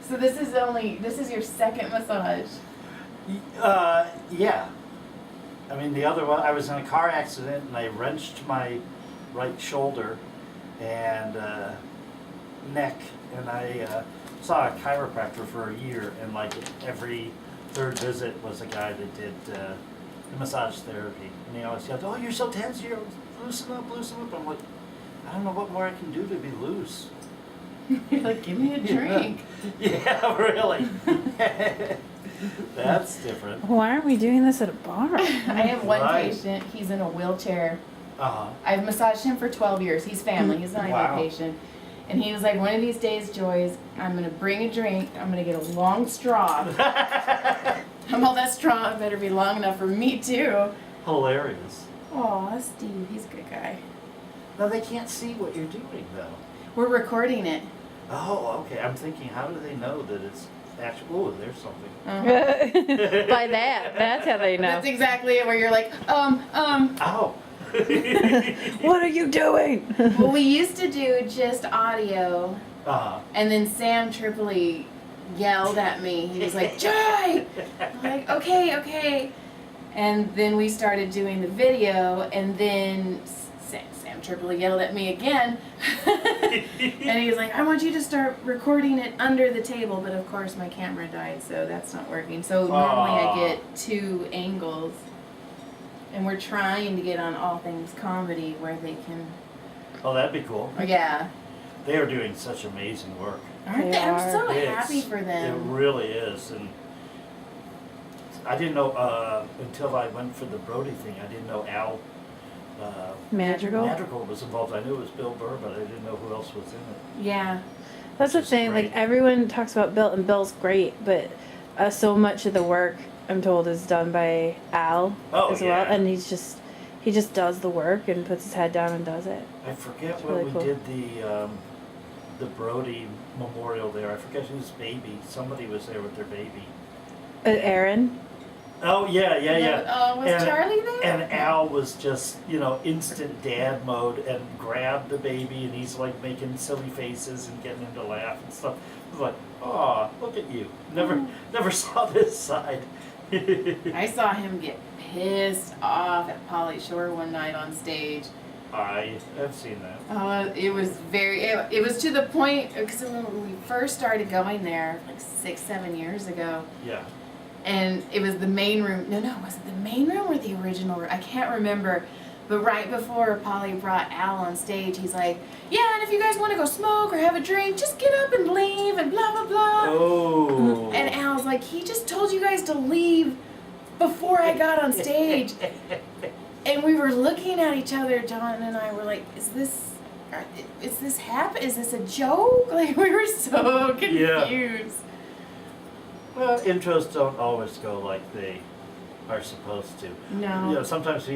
So this is your second massage. Yeah. I mean, the other one, I was in a car accident and I wrenched my right shoulder and neck, and I saw a chiropractor for a year, and like every third visit was a guy that did the massage therapy, and he always yelled, "Oh, you're so tense, you're loosen up, loosen up." I'm like, I don't know what more I can do to be loose. You're like, give me a drink. Yeah, really. That's different. Why aren't we doing this at a bar? I have one Right. patient. He's in a wheelchair. Uh-huh. I've massaged him for 12 years. He's family. He's not even Wow. a patient. And he was like, one of these days, Joyce, I'm going to bring a drink. I'm going to get a long straw. I'm all that straw better be long enough for me, too. Hilarious. Aw, Steve. He's a good guy. No, they can't see what you're doing, though. We're recording it. Oh, okay. I'm thinking, how do they know that it's actual? Oh, there's something. Uh-huh. By that's how they know. That's exactly it, where you're like, Oh. What are you doing? Well, we used to do just audio, Uh-huh. and then Sam Tripoli yelled at me. He was like, Joy! I'm like, okay. And then we started doing the video, and then Sam Tripoli yelled at me again. And he was like, I want you to start recording it under the table. But of course my camera died, so that's not working. So normally I get 2 angles. And we're trying to get on All Things Comedy where they can, Oh, that'd be cool. yeah. They are doing such amazing work. Aren't They they? I'm are. so It's- happy for It them. really is. And I didn't know until I went for the Brody thing, I didn't know Al Madrigal? Madrigal was involved. I knew it was Bill Burr, but I didn't know who else was in it. Yeah. That's the Which is thing. great. Like everyone talks about Bill, and Bill's great, but so much of the work I'm told is done by Al Oh, as well, yeah. and he just does the work and puts his head down and does it. I forget It's when really we cool. did the Brody memorial there. I forget whose baby. Somebody was there with their baby. Aaron. Oh yeah. Was And- Charlie there? And Al was just, instant dad mode and grabbed the baby, and he's like making silly faces and getting him to laugh and stuff. I was like, oh, look at you. Never saw this side. I saw him get pissed off at Polly Shore one night on stage. I have seen that. It was it was to the point, because when we first started going there, like 6-7 years ago, Yeah. and it was the main room. No, was it the main room or the original room? I can't remember. But right before Polly brought Al on stage, he's like, yeah, and if you guys want to go smoke or have a drink, just get up and leave and blah, blah, blah. Oh. And Al's like, he just told you guys to leave before I got on stage. And we were looking at each other, John and I were like, is this happen? Is this a joke? Like, we were so confused. Well, intros don't always go like they are supposed to. No. Sometimes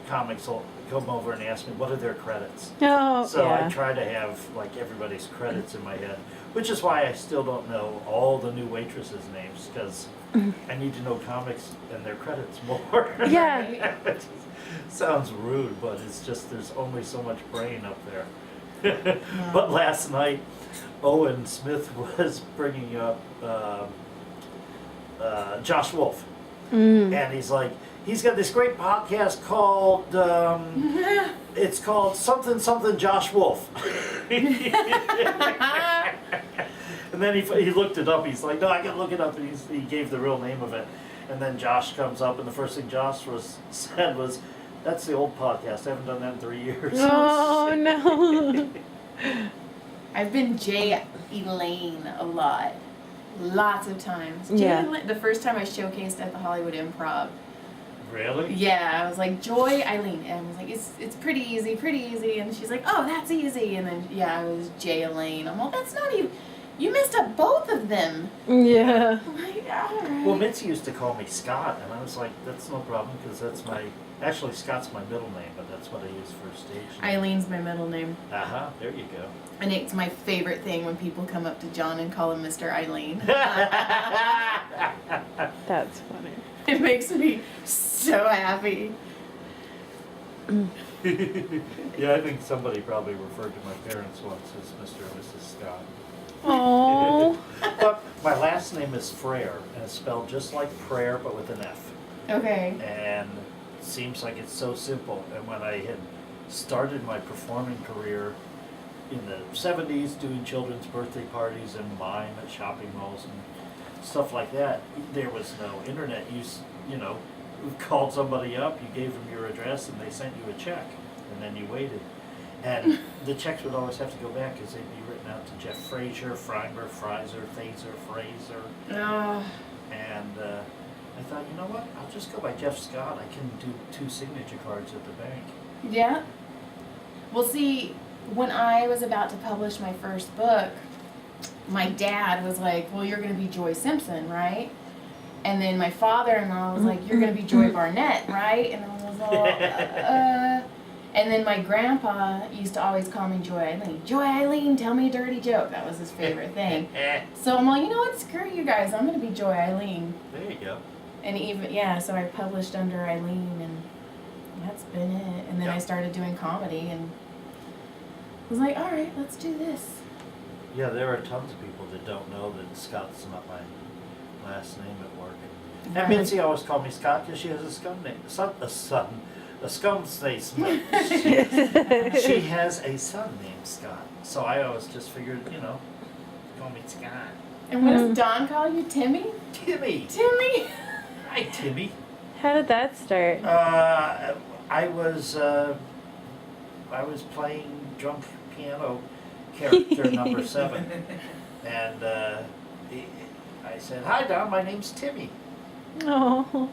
comics will come over and ask me, what are their credits? Oh, So yeah. I try to have like everybody's credits in my head, which is why I still don't know all the new waitresses' names, because I need to know comics and their credits more. Yeah. It sounds rude, but it's just there's only so much brain up there. But last night, Owen Smith was bringing up Josh Wolf, and he's like, he's got this great podcast called it's called something Josh Wolf. And then he looked it up. He's like, no, I can look it up. And he gave the real name of it. And then Josh comes up, and the first thing Josh said was, that's the old podcast. I haven't done that in 3 years. Oh no. I've been Jay Elaine a lot. Lots of times. Jay Yeah. Elaine, the first time I showcased at the Hollywood Improv. Really? Yeah, I was like, Joy Eileen. And I was like, it's pretty easy. And she's like, oh, that's easy. And then, yeah, I was Jay Elaine. I'm like, that's not even, you messed up both of them. Yeah. I'm like, all right. Well, Mitzi used to call me Scott, and I was like, that's no problem, because actually Scott's my middle name, but that's what I use for stage name. Eileen's my middle name. Uh-huh, there you go. And it's my favorite thing when people come up to John and call him Mr. Eileen. That's funny. It makes me so happy. Yeah, I think somebody probably referred to my parents once as Mr. and Mrs. Scott. Oh. But My last name is Frere, and it's spelled just like prayer, but with an F. Okay. And it seems like it's so simple. And when I had started my performing career in the 70s, doing children's birthday parties and mime at shopping malls and stuff like that, there was no internet. You called somebody up, you gave them your address, and they sent you a check, and then you waited. And the checks would always have to go back because they'd be written out to Jeff Frazier, Freiber, Freiser, Thaser, Fraser. Oh. And I thought, you know what? I'll just go by Jeff Scott. I can do 2 signature cards at the bank. Yeah. Well, see, when I was about to publish my first book, my dad was like, well, you're going to be Joy Simpson, right? And then my father-in-law was like, you're going to be Joy Barnett, right? And I was all, And then my grandpa used to always call me Joy Eileen. Joy Eileen, tell me a dirty joke. That was his favorite thing. So I'm like, you know what? Screw you guys. I'm going to be Joy Eileen. There you go. And so I published under Eileen, and that's been it. And then I started doing comedy, and was like, all right, let's do this. Yeah, there are tons of people that don't know that Scott's not my last name at work. Right. And Mitzi always called me Scott because she has a scum name, a scum face. She has a son named Scott. So I always just figured, call me Scott. And what does Don call you? Timmy? Timmy. Timmy? Hi, Timmy. How did that start? I was playing drunk piano character number 7, and I said, "Hi, Don. My name's Timmy." Oh,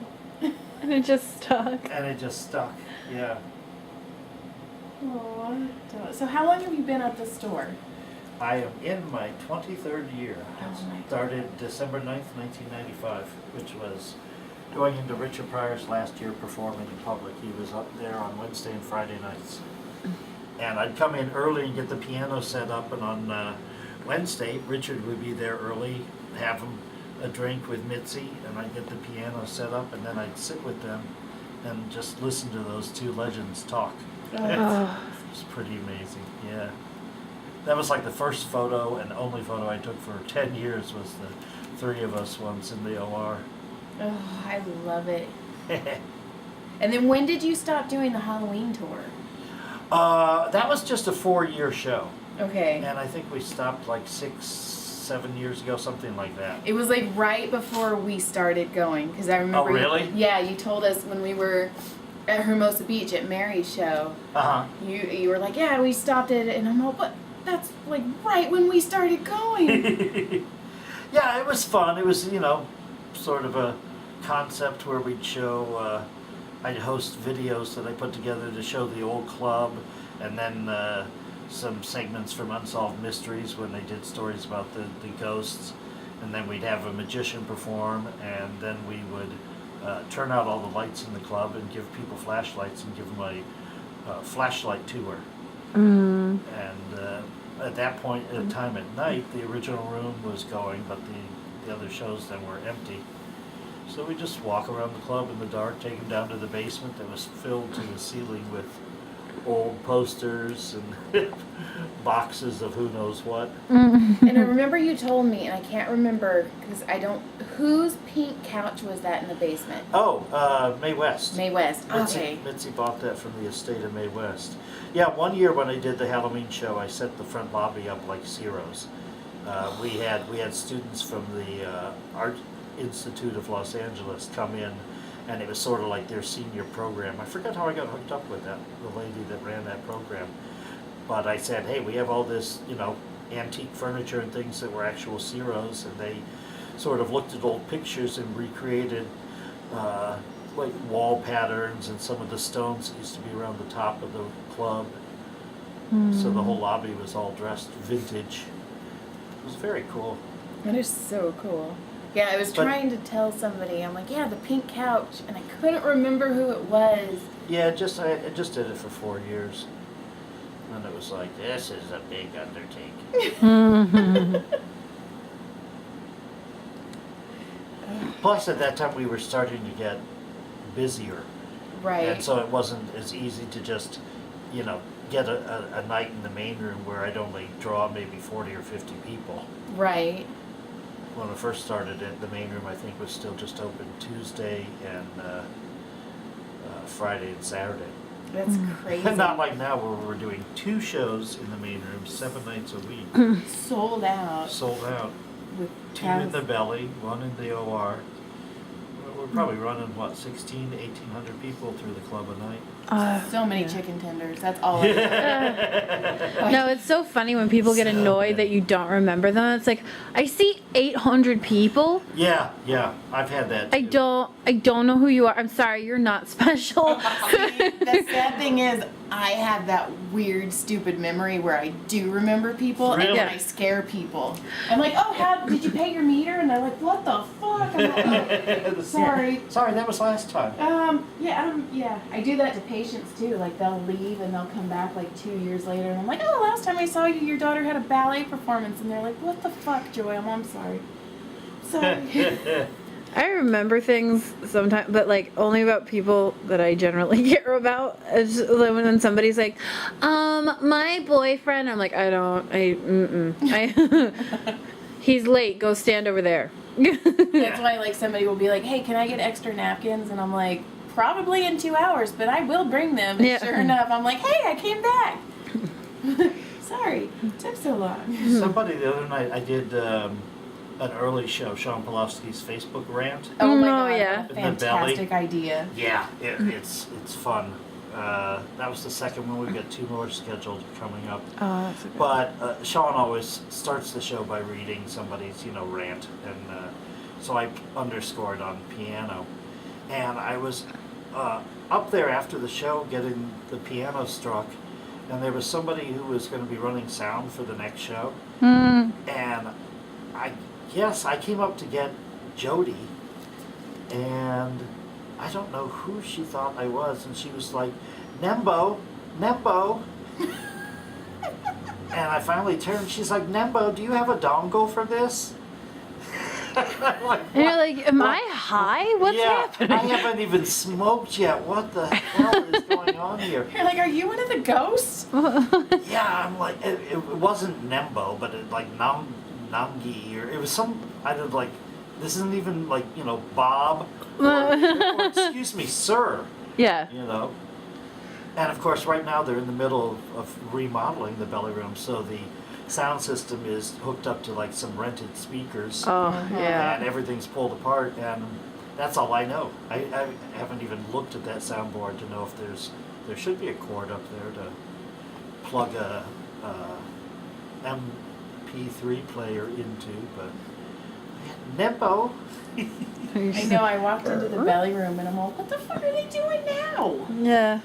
and it just stuck. And it just stuck. Yeah. Oh, so how long have you been at the store? I am in my 23rd year. Oh my God. Started December 9th, 1995, which was going into Richard Pryor's last year performing in public. He was up there on Wednesday and Friday nights. And I'd come in early and get the piano set up, and on Wednesday, Richard would be there early, have him a drink with Mitzi, and I'd get the piano set up, and then I'd sit with them and just listen to those 2 legends talk. Oh. It was pretty amazing, yeah. That was like the first photo and only photo I took for 10 years was the 3 of us once in the OR. Oh, I love it. And then when did you stop doing the Halloween tour? That was just a 4-year show. Okay. And I think we stopped like 6-7 years ago, something like that. It was like right before we started going, because I remember. Oh, really? Yeah, you told us when we were at Hermosa Beach at Mary's show. Uh-huh. You were like, yeah, we stopped it, and I'm like, what? That's like right when we started going. Yeah, it was fun. It was, sort of a concept where we'd show, I'd host videos that I put together to show the old club, and then some segments from Unsolved Mysteries when they did stories about the ghosts, and then we'd have a magician perform, and then we would turn out all the lights in the club and give people flashlights and give them a flashlight tour. Mm. And at that point in time at night, the original room was going, but the other shows then were empty. So we just walk around the club in the dark, take them down to the basement that was filled to the ceiling with old posters and boxes of who knows what. And I remember you told me, and I can't remember because whose pink couch was that in the basement? Oh, Mae West. Mae West. Okay. Mitzi bought that from the estate of Mae West. Yeah, one year when I did the Halloween show, I set the front lobby up like Ciro's. We had students from the Art Institute of Los Angeles come in, and it was sort of like their senior program. I forgot how I got hooked up with the lady that ran that program. But I said, hey, we have all this, antique furniture and things that were actual Ciro's, and they sort of looked at old pictures and recreated like wall patterns and some of the stones that used to be around the top of the club. So the whole lobby was all dressed vintage. It was very cool. That is so cool. Yeah, I was trying to tell somebody, I'm like, yeah, the pink couch, and I couldn't remember who it was. Yeah, I just did it for 4 years. And it was like, this is a big undertaking. Plus, at that time, we were starting to get busier. Right. And so it wasn't as easy to just, get a night in the main room where I'd only draw maybe 40 or 50 people. Right. when I first started it, the main room I think was still just open Tuesday and Friday and Saturday. That's crazy. Not like now where we're doing 2 shows in the main room 7 nights a week. Sold out. Sold out. With 2 in the belly, 1 in the OR. We're probably running, what, 16 to 1,800 people through the club a night. So many chicken tenders. That's all I know. No, it's so funny when people get annoyed that you don't remember them. It's like, I see 800 people. Yeah, I've had that too. I don't know who you are. I'm sorry, you're not special. See, the sad thing is, I have that weird, stupid memory where I do remember people, and Really? then I scare people. I'm like, oh, how did you pay your meter? And they're like, what the fuck? I'm like, oh, sorry. Sorry, that was last time. Yeah. I do that to patients too. Like they'll leave and they'll come back like 2 years later, and I'm like, oh, last time I saw you, your daughter had a ballet performance, and they're like, what the fuck, Joy? I'm sorry. Sorry. I remember things sometimes, but like only about people that I generally care about. It's just like when somebody's like, my boyfriend, I'm like, he's late, go stand over there. That's why, like, somebody will be like, hey, can I get extra napkins? And I'm like, probably in 2 hours, but I will bring them. And Yeah. sure enough, I'm like, hey, I came back. Sorry, it took so long. Somebody the other night, I did an early show, Sean Pulowski's Facebook rant. Oh my Oh, god, yeah. what a In the belly. fantastic idea. Yeah, it's fun. That was the second one. We've got 2 more scheduled coming up. Oh, that's a good But Sean always starts the show by reading somebody's, rant, and so I underscored on piano, and I was up there after the show getting the piano struck, and there was somebody who was going to be running sound for the next show, and I came up to get Jody, and I don't know who she thought I was, and she was like, Nembo. And I finally turned, she's like, Nembo, do you have a dongle for this? I'm like, And you're "What?" like, am I high? What's Yeah, happening? I haven't even smoked yet. What the hell is going on here? You're like, are you one of the ghosts? Yeah, I'm like, it wasn't Nembo, but it like Namgi, or it was some, I did like, this isn't even like, Bob, or excuse me, sir, Yeah. And of course, right now they're in the middle of remodeling the belly room, so the sound system is hooked up to like some rented speakers, Oh, yeah. and everything's pulled apart, and that's all I know. I haven't even looked at that soundboard to know if there should be a cord up there to plug a MP3 player into, but Nembo. I know, I walked into the belly room and I'm all, what the fuck are they doing now? Yeah.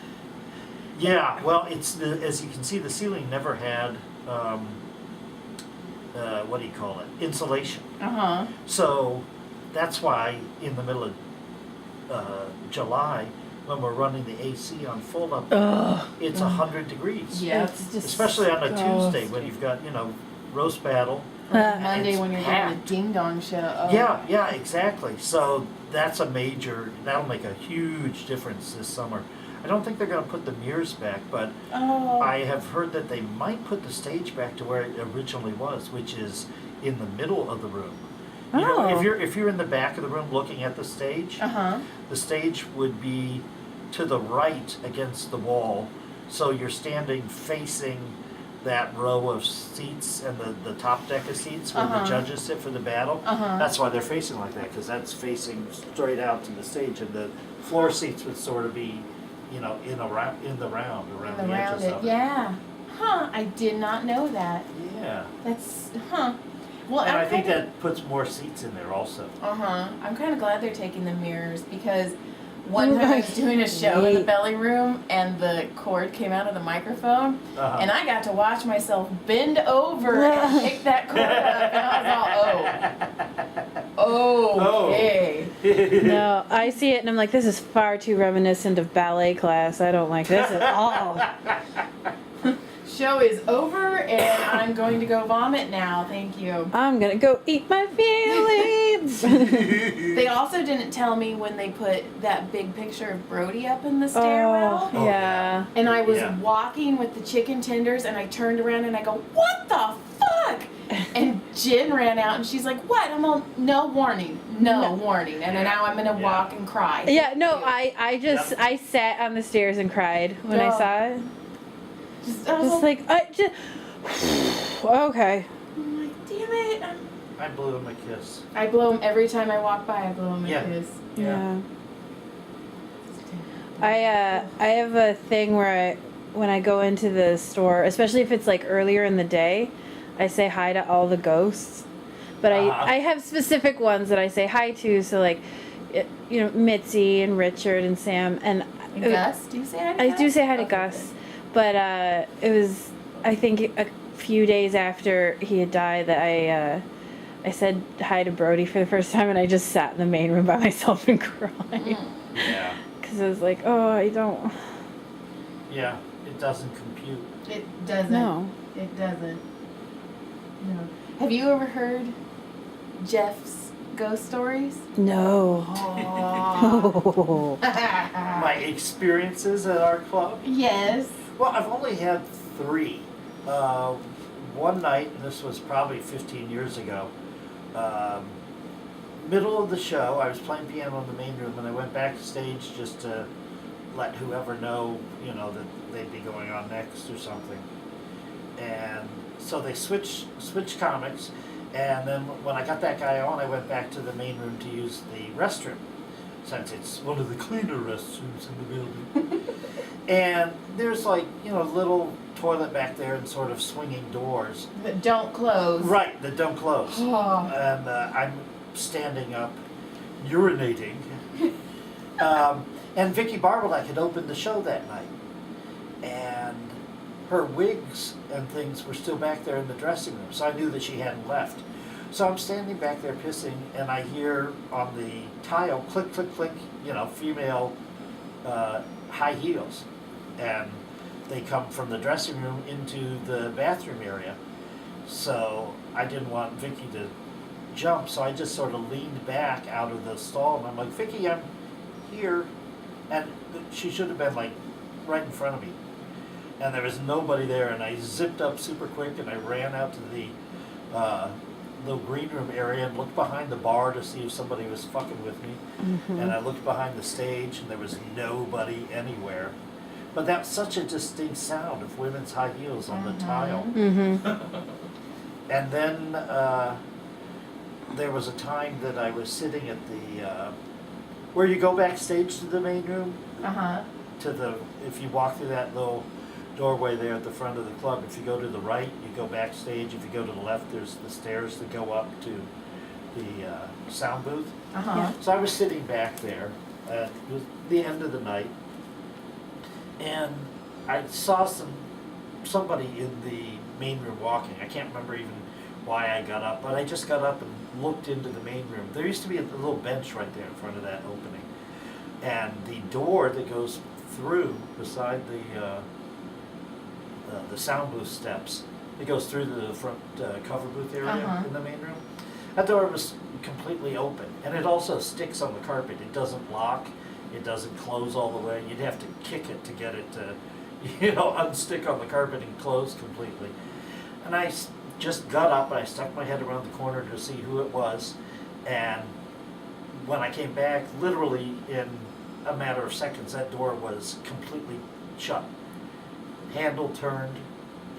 Yeah, well, as you can see, the ceiling never had what do you call it? Insulation. Uh-huh. So that's why in the middle of July, when we're running the AC on full up, it's 100 degrees. Yeah. It's just Especially on a Tuesday disgusting. when you've got, roast battle. Or Monday it's when you're packed. doing the ding dong show. Oh. Yeah, exactly. So that'll make a huge difference this summer. I don't think they're going to put the mirrors back, but Oh. I have heard that they might put the stage back to where it originally was, which is in the middle of the room. You know, Oh. if you're in the back of the room looking at the stage, Uh-huh. the stage would be to the right against the wall, so you're standing facing that row of seats and the top deck of seats where Uh-huh. the judges sit for the battle. Uh-huh. That's why they're facing like that, because that's facing straight out to the stage, and the floor seats would sort of be, in the round around the edges Around it, of it. yeah. Huh, I did not know that. Yeah. That's, huh. Well, And I'm I think kinda- that puts more seats in there also. Uh-huh. I'm kind of glad they're taking the mirrors because one time I was doing a show in the belly room and the cord came out of the microphone Uh-huh. and I got to watch myself bend over and pick that cord up and I was all, okay. No, I see it and I'm like, this is far too reminiscent of ballet class. I don't like this at all. Show is over and I'm going to go vomit now. Thank you. I'm gonna go eat my feelings. They also didn't tell me when they put that big picture of Brody up in the stairwell. Oh, yeah. And I was Yeah. walking with the chicken tenders and I turned around and I go, what the fuck? And Jen ran out and she's like, what? I'm all, no warning. No warning. And then now I'm going to walk and cry. Yeah, no, I sat on the stairs and cried when I saw it. Just like, okay. I'm like, damn it. I blew him a kiss. I blow him every time I walk by. I blow him a kiss. Yeah. I have a thing where when I go into the store, especially if it's like earlier in the day, I say hi to all the ghosts. But I have specific ones that I say hi to. So like, Mitzi and Richard and Sam and Gus. Do you say hi to Gus? I do say hi to Gus. Good. But it was, I think, a few days after he had died that I said hi to Brody for the first time, and I just sat in the main room by myself and cried. Yeah. Because I was like, oh, I don't. Yeah, it doesn't compute. It doesn't. No. It doesn't. No. Have you ever heard Jeff's ghost stories? No. Oh. My experiences at our club? Yes. Well, I've only had 3. One night, and this was probably 15 years ago, middle of the show, I was playing piano in the main room, and I went backstage just to let whoever know, that they'd be going on next or something. And so they switched comics, and then when I got that guy on, I went back to the main room to use the restroom, since it's one of the cleaner restrooms in the building. And there's little toilet back there and sort of swinging doors. That don't close. Right, that don't close. Oh. And I'm standing up, urinating. And Vicki Barbalak had opened the show that night. And her wigs and things were still back there in the dressing room, so I knew that she hadn't left. So I'm standing back there pissing, and I hear on the tile, click, click, click, female high heels. And they come from the dressing room into the bathroom area. So I didn't want Vicki to jump, so I just sort of leaned back out of the stall, and I'm like, Vicki, I'm here. And she should have been right in front of me. And there was nobody there, and I zipped up super quick, and I ran out to the little green room area and looked behind the bar to see if somebody was fucking with me. Mm-hmm. And I looked behind the stage, and there was nobody anywhere. But that's such a distinct sound of women's high heels on the tile. Mm-hmm. And then there was a time that I was sitting at the where you go backstage to the main room. If you walk through that little doorway there at the front of the club, if you go to the right, you go backstage. If you go to the left, there's the stairs that go up to the sound booth. Yeah. So I was sitting back there. It was the end of the night, and I saw somebody in the main room walking. I can't remember even why I got up, but I just got up and looked into the main room. There used to be a little bench right there in front of that opening, and the door that goes through beside the sound booth steps, it goes through the front cover booth area in the main room. That door was completely open, and it also sticks on the carpet. It doesn't lock. It doesn't close all the way. You'd have to kick it to get it to, unstick on the carpet and close completely. And I just got up and I stuck my head around the corner to see who it was. And when I came back, literally in a matter of seconds, that door was completely shut. Handle turned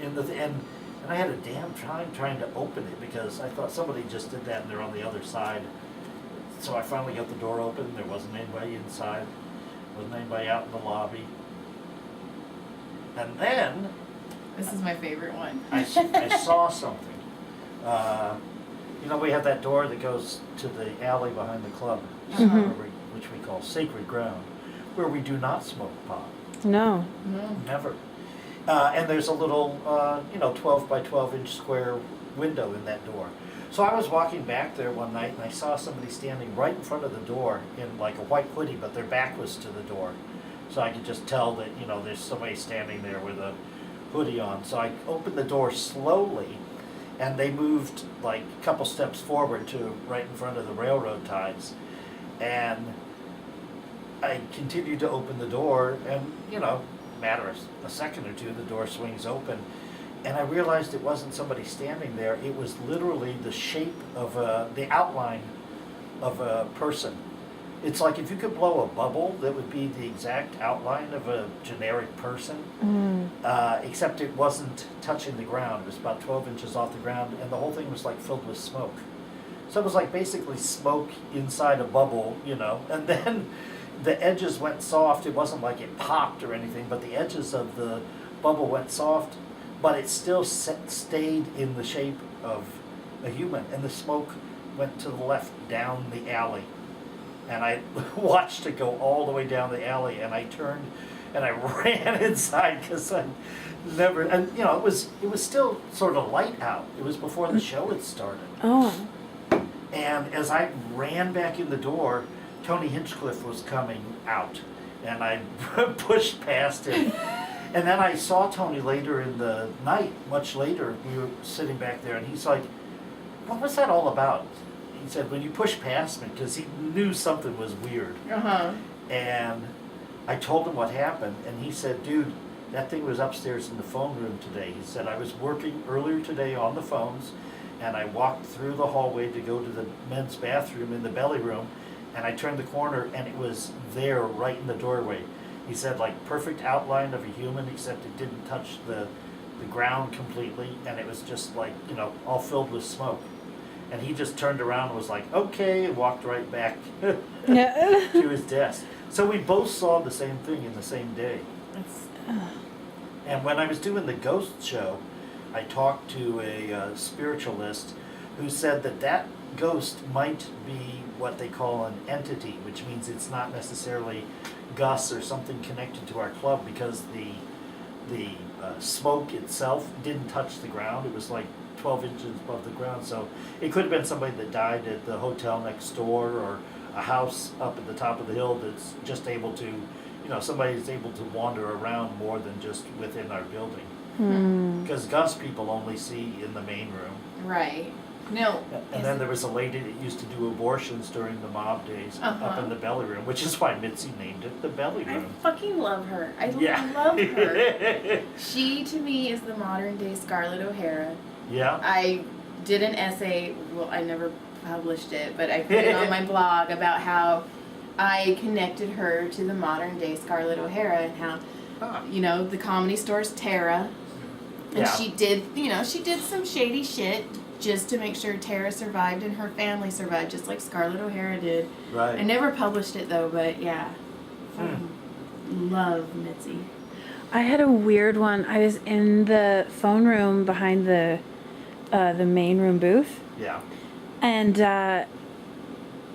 in the and I had a damn time trying to open it because I thought somebody just did that and they're on the other side. So I finally got the door open. There wasn't anybody inside. Wasn't anybody out in the lobby. And then This is my favorite one. I saw something. We have that door that goes to the alley behind the club, which we call sacred ground, where we do not smoke pot. No. Never. And there's a little, 12 by 12 inch square window in that door. So I was walking back there one night and I saw somebody standing right in front of the door in like a white hoodie, but their back was to the door. So I could just tell that, there's somebody standing there with a hoodie on. So I opened the door slowly and they moved like a couple steps forward to right in front of the railroad ties. And I continued to open the door and, matter of a second or two, the door swings open and I realized it wasn't somebody standing there. It was literally the shape of the outline of a person. It's like if you could blow a bubble, that would be the exact outline of a generic person, except it wasn't touching the ground. It was about 12 inches off the ground, and the whole thing was like filled with smoke. So it was like basically smoke inside a bubble, you know, and then the edges went soft. It wasn't like it popped or anything, but the edges of the bubble went soft, but it still stayed in the shape of a human, and the smoke went to the left down the alley. And I watched it go all the way down the alley, and I turned and I ran inside because I never, and you know, it was still sort of light out. It was before the show had started. Oh. And as I ran back in the door, Tony Hinchcliffe was coming out, and I pushed past him. And then I saw Tony later in the night, much later. We were sitting back there, and he's like, "What was that all about?" He said, "When you pushed past me," because he knew something was weird. And I told him what happened, and he said, "Dude, that thing was upstairs in the phone room today." He said, "I was working earlier today on the phones, and I walked through the hallway to go to the men's bathroom in the belly room, and I turned the corner, and it was there right in the doorway." He said, like, perfect outline of a human, except it didn't touch the ground completely, and it was just like, you know, all filled with smoke. And he just turned around and was like, "Okay," and walked right back to his desk. So we both saw the same thing in the same day. And when I was doing the ghost show, I talked to a spiritualist who said that ghost might be what they call an entity, which means it's not necessarily Gus or something connected to our club, because the smoke itself didn't touch the ground. It was like 12 inches above the ground, so it could have been somebody that died at the hotel next door, or a house up at the top of the hill that's just able to, you know, somebody that's able to wander around more than just within our building. Because Gus people only see in the main room. Right. No. And then there was a lady that used to do abortions during the mob days up in the belly room, which is why Mitzi named it the belly room. I fucking love her. I love her. She, to me, is the modern day Scarlett O'Hara. Yeah. I did an essay, well, I never published it, but I put it on my blog about how I connected her to the modern day Scarlett O'Hara, and how, you know, the Comedy Store's Tara. And she did, you know, she did some shady shit just to make sure Tara survived and her family survived, just like Scarlett O'Hara did. Right. I never published it though, but yeah. Love Mitzi. I had a weird one. I was in the phone room behind the main room booth. Yeah. And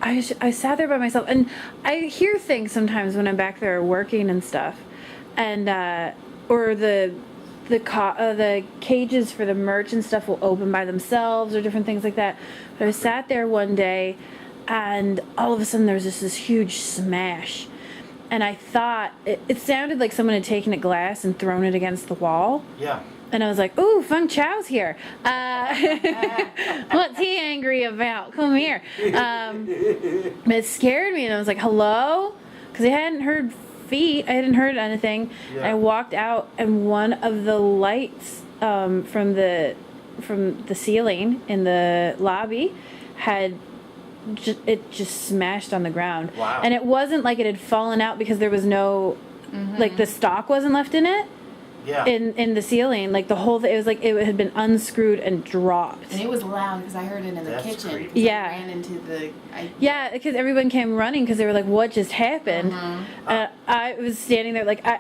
I sat there by myself, and I hear things sometimes when I'm back there working and stuff, and or the cages for the merch and stuff will open by themselves, or different things like that. But I sat there one day, and all of a sudden there was just this huge smash, and I thought it sounded like someone had taken a glass and thrown it against the wall. Yeah. And I was like, "Ooh, Feng Chao's here. What's he angry about? Come here." But it scared me, and I was like, "Hello?" Because I hadn't heard feet. I hadn't heard anything. Yeah. I walked out, and one of the lights from the ceiling in the lobby had just smashed on the ground. Wow. And it wasn't like it had fallen out because there was no, like the stock wasn't left in it. Yeah. In the ceiling, like the whole thing, it was like it had been unscrewed and dropped. And it was loud because I heard it in the kitchen. Creepy. Yeah. I ran into the... Yeah, because everyone came running because they were like, "What just happened?" I was standing there like, I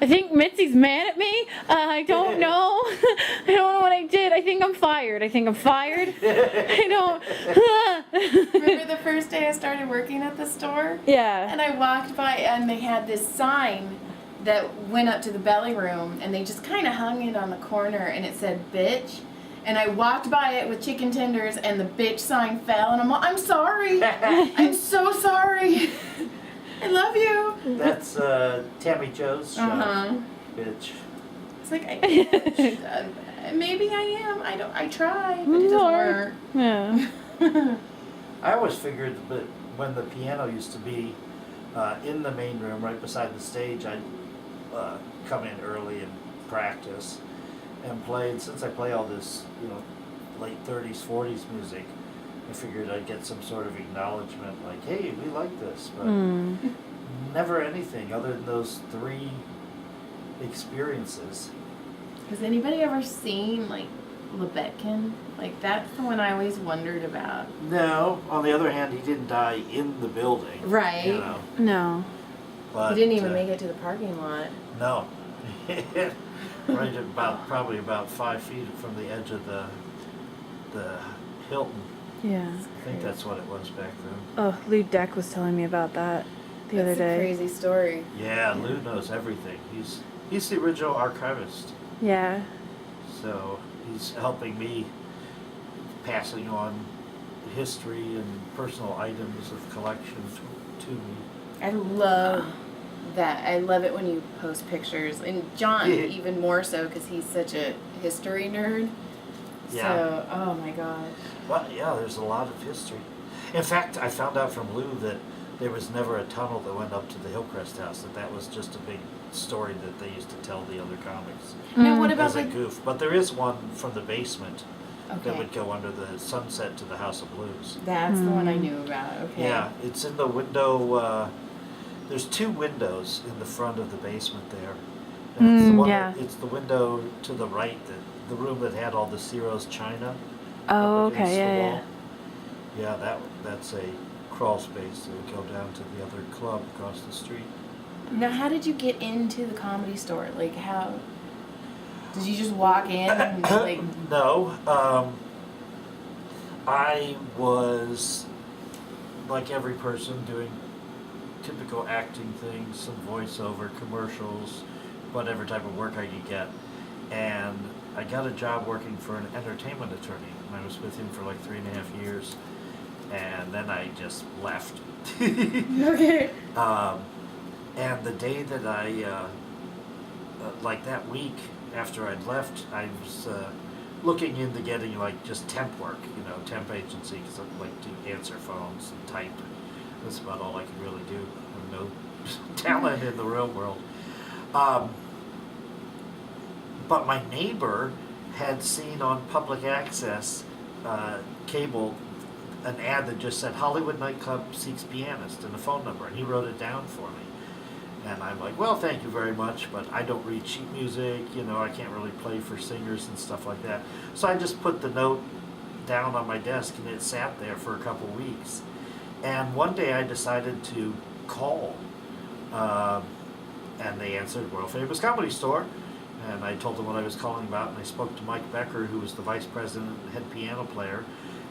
think Mitzi's mad at me. I don't know. I don't know what I did. I think I'm fired. I don't. Remember the first day I started working at the store? Yeah. And I walked by, and they had this sign that went up to the belly room, and they just kind of hung it on the corner, and it said "bitch." And I walked by it with chicken tenders, and the bitch sign fell, and I'm sorry. I'm so sorry. I love you. That's Tammy Joe's show. Bitch. It's like, maybe I am. I try, but it doesn't work. Yeah. I always figured that when the piano used to be in the main room right beside the stage, I'd come in early and practice. and played. Since I play all this, late 30s, 40s music, I figured I'd get some sort of acknowledgement, like, hey, we like this, but never anything other than those 3 experiences. Has anybody ever seen like Lebetkin? Like that's the one I always wondered about. No, on the other hand, he didn't die in the building. Right. No. But, He didn't even make it to the parking lot. No. Right at probably about 5 feet from the edge of the Hilton. Yeah. I think that's what it was back then. Oh, Lou Deck was telling me about that the other That's a day. crazy story. Yeah, Lou knows everything. He's the original archivist. Yeah. So he's helping me, passing on history and personal items of collection to me. I love that. I love it when you post pictures, and John even more so because he's such a history nerd. Yeah. So, oh my gosh. Well, yeah, there's a lot of history. In fact, I found out from Lou that there was never a tunnel that went up to the Hillcrest house, that was just a big story that they used to tell the other comics Now, what about as a goof. But there is one from the basement that Okay, would go under the sunset to the House of Blues. that's the one I knew about. Okay. Yeah, it's in the window. There's 2 windows in the front of the basement there. And it's the one yeah. it's the window to the right, the room that had all the Ciro's china. Oh, up against okay. the Yeah, wall. Yeah, that's a crawl space that would go down to the other club across the street. Now, how did you get into the Comedy Store? Like, how did you just walk in and like? No, I was like every person doing typical acting things, some voiceover, commercials, whatever type of work I could get. And I got a job working for an entertainment attorney, and I was with him for like 3.5 years. And then I just left. Okay. And the day that like that week after I'd left, I was looking into getting like just temp work, temp agency, because I like to answer phones and type. That's about all I could really do. I have no talent in the real world. But my neighbor had seen on public access cable an ad that just said Hollywood nightclub seeks pianist and a phone number, and he wrote it down for me. And I'm like, well, thank you very much, but I don't read sheet music, I can't really play for singers and stuff like that. So I just put the note down on my desk, and it sat there for a couple weeks. And one day I decided to call, and they answered World Famous Comedy Store. And I told them what I was calling about, and I spoke to Mike Becker, who was the vice president and head piano player.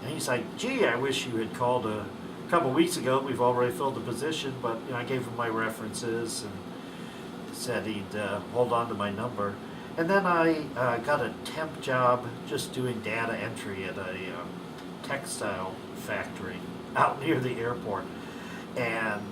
And he's like, gee, I wish you had called a couple weeks ago. We've already filled the position, but I gave him my references and said he'd hold on to my number. And then I got a temp job just doing data entry at a textile factory out near the airport. And